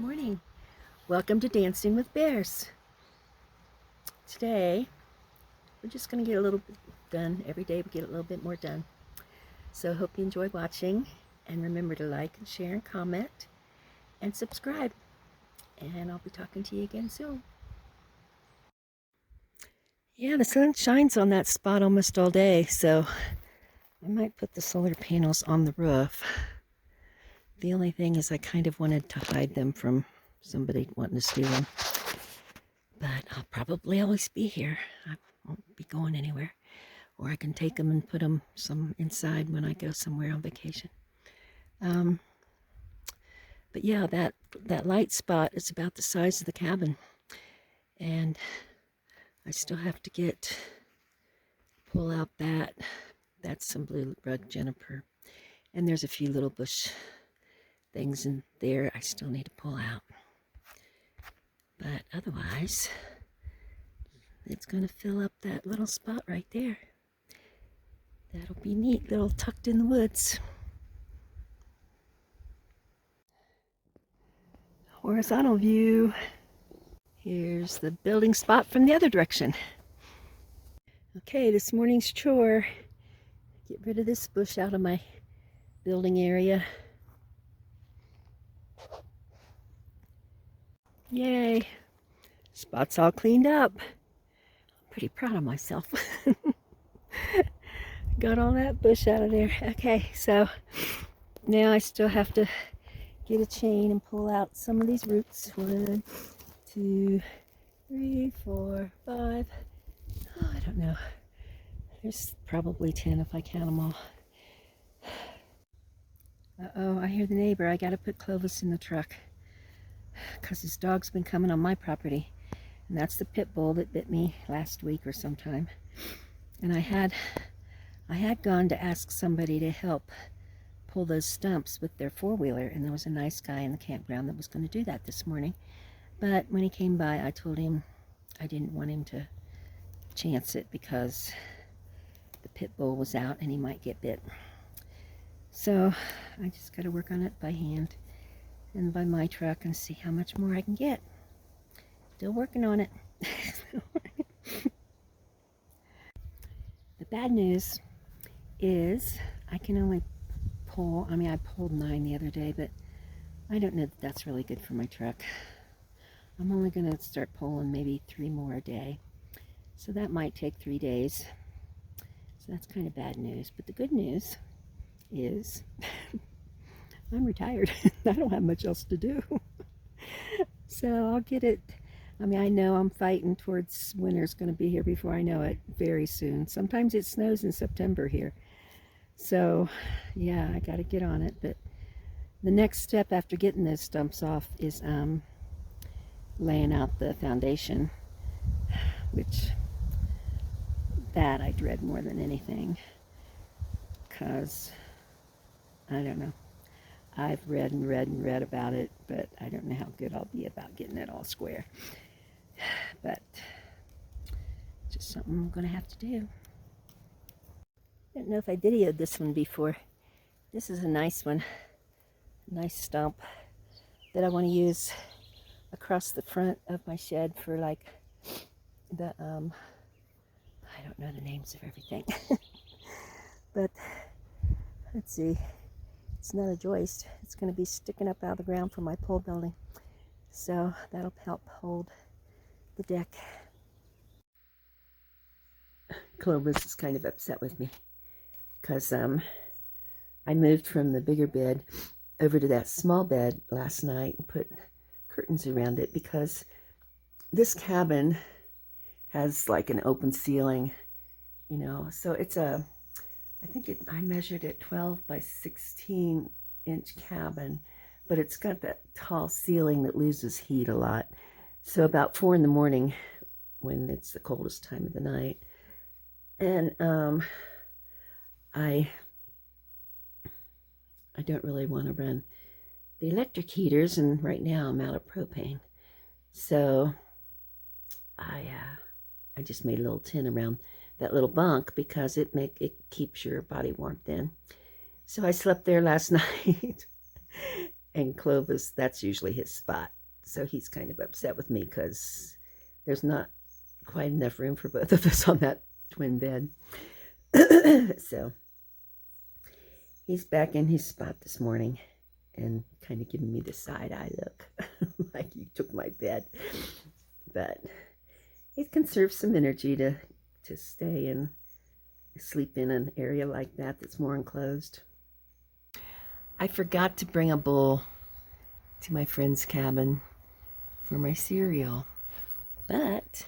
morning. Welcome to Dancing with Bears. Today, we're just going to get a little bit done. Every day we get a little bit more done. So hope you enjoy watching, and remember to like and share and comment and subscribe. And I'll be talking to you again soon. Yeah, the sun shines on that spot almost all day, so I might put the solar panels on the roof. The only thing is I kind of wanted to hide them from somebody wanting to steal them. But I'll probably always be here. I won't be going anywhere. Or I can take them and put them some inside when I go somewhere on vacation. But yeah, that light spot is about the size of the cabin. And I still have to pull out that's some blue rug juniper. And there's a few little bush things in there I still need to pull out. But otherwise, it's going to fill up that little spot right there. That'll be neat, little tucked in the woods. Horizontal view. Here's the building spot from the other direction. Okay, this morning's chore. Get rid of this bush out of my building area. Yay! Spot's all cleaned up. I'm pretty proud of myself. Got all that bush out of there. Okay, so now I still have to get a chain and pull out some of these roots. 1, 2, 3, 4, 5. Oh, I don't know. There's probably 10 if I count them all. Uh-oh, I hear the neighbor. I gotta put Clovis in the truck because his dog's been coming on my property. And that's the pit bull that bit me last week or sometime. And I had gone to ask somebody to help pull those stumps with their four-wheeler, and there was a nice guy in the campground that was going to do that this morning. But when he came by, I told him I didn't want him to chance it because the pit bull was out and he might get bit. So I just got to work on it by hand and by my truck and see how much more I can get. Still working on it. The bad news is I can only pull, I pulled 9 the other day, but I don't know that that's really good for my truck. I'm only going to start pulling maybe 3 more a day. So that might take 3 days. So that's kind of bad news. But the good news is I'm retired. I don't have much else to do. So I'll get it. I know I'm fighting towards winter's going to be here before I know it very soon. Sometimes it snows in September here. So, yeah, I got to get on it. But the next step after getting those stumps off is laying out the foundation, which that I dread more than anything because, I don't know. I've read and read and read about it, but I don't know how good I'll be about getting it all square. But just something I'm going to have to do. I don't know if I videoed this one before. This is a nice one. Nice stump that I want to use across the front of my shed for like the, I don't know the names of everything. But let's see. It's not a joist. It's going to be sticking up out of the ground for my pole building. So that'll help hold the deck. Clovis is kind of upset with me because I moved from the bigger bed over to that small bed last night and put curtains around it because this cabin has like an open ceiling, you know, so it's I measured it 12 by 16 inch cabin, but it's got that tall ceiling that loses heat a lot. So about 4 in the morning when it's the coldest time of the night, and I don't really want to run the electric heaters, and right now I'm out of propane. So I just made a little tin around that little bunk because it keeps your body warmth in. So I slept there last night And Clovis, that's usually his spot. So he's kind of upset with me because there's not quite enough room for both of us on that twin bed. So he's back in his spot this morning and kind of giving me the side-eye look, like you took my bed. But it conserves some energy to stay and sleep in an area like that that's more enclosed. I forgot to bring a bowl to my friend's cabin for my cereal, but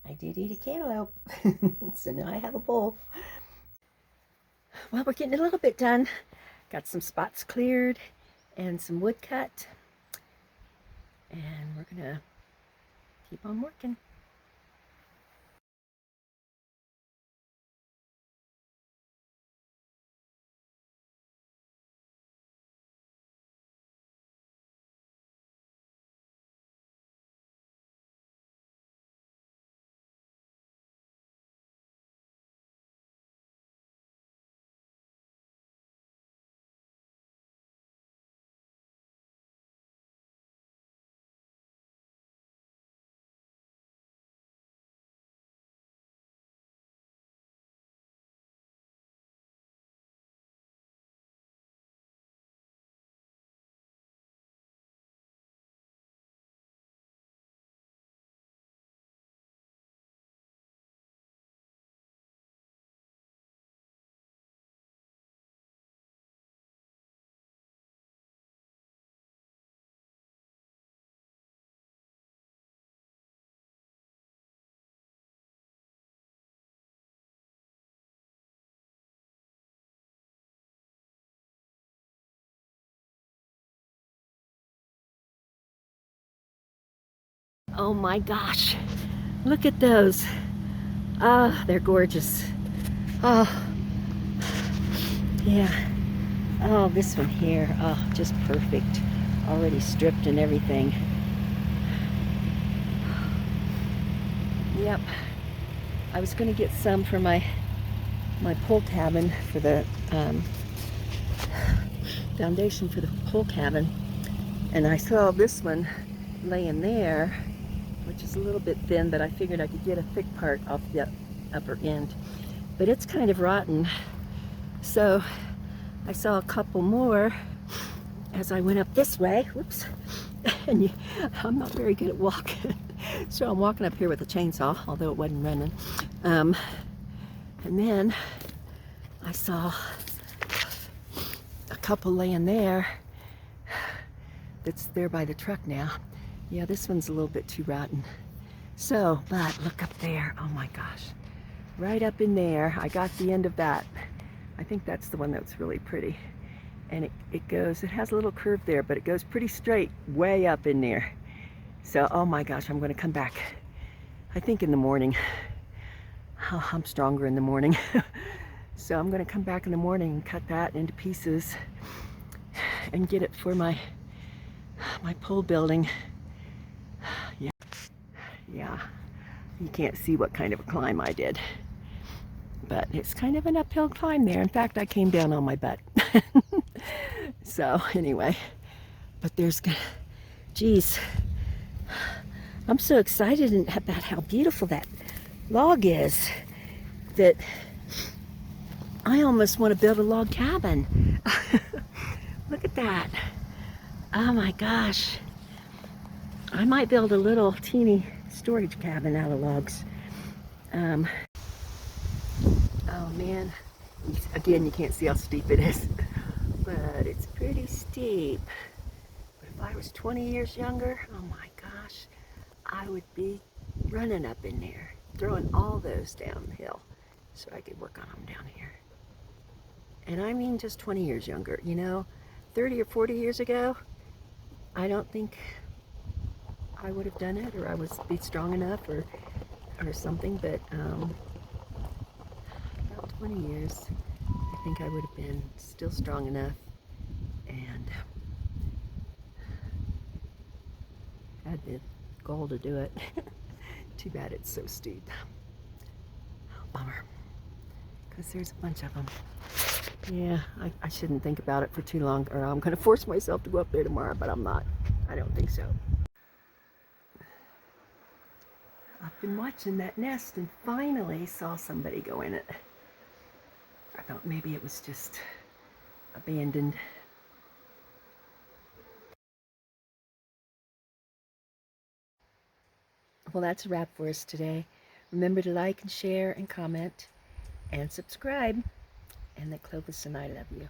I did eat a cantaloupe, so now I have a bowl. Well, we're getting a little bit done. Got some spots cleared and some wood cut, and we're gonna keep on working. Oh my gosh, look at those. Ah, they're gorgeous. Oh, yeah. Oh, this one here, oh, just perfect. Already stripped and everything. Yep. I was going to get some for my pole cabin, for the foundation for the pole cabin, and I saw this one laying there, which is a little bit thin, but I figured I could get a thick part off the upper end. But it's kind of rotten, so I saw a couple more as I went up this way. Whoops. And I'm not very good at walking, so I'm walking up here with a chainsaw, although it wasn't running. And then I saw a couple laying there that's there by the truck now. Yeah, this one's a little bit too rotten. So, but look up there. Oh my gosh. Right up in there. I got the end of that. I think that's the one that's really pretty. And it goes, it has a little curve there, but it goes pretty straight way up in there. So, oh my gosh, I'm going to come back, I think in the morning. Oh, I'm stronger in the morning. So I'm going to come back in the morning and cut that into pieces and get it for my pole building. Yeah, you can't see what kind of a climb I did, but it's kind of an uphill climb there. In fact, I came down on my butt. So anyway, but there's, geez, I'm so excited about how beautiful that log is that I almost want to build a log cabin. Look at that. Oh my gosh. I might build a little teeny storage cabin out of logs. Oh man, again, you can't see how steep it is, but it's pretty steep. But if I was 20 years younger, oh my gosh, I would be running up in there, throwing all those downhill so I could work on them down here. And I mean just 20 years younger, you know, 30 or 40 years ago, I don't think I would have done it, or I would be strong enough, or something, but about 20 years, I think I would have been still strong enough and had the goal to do it. Too bad it's so steep. Bummer, because there's a bunch of them. Yeah, I shouldn't think about it for too long, or I'm going to force myself to go up there tomorrow, but I'm not. I don't think so. I've been watching that nest and finally saw somebody go in it. I thought maybe it was just abandoned. Well, that's a wrap for us today. Remember to like and share and comment and subscribe. And that Clovis and I love you.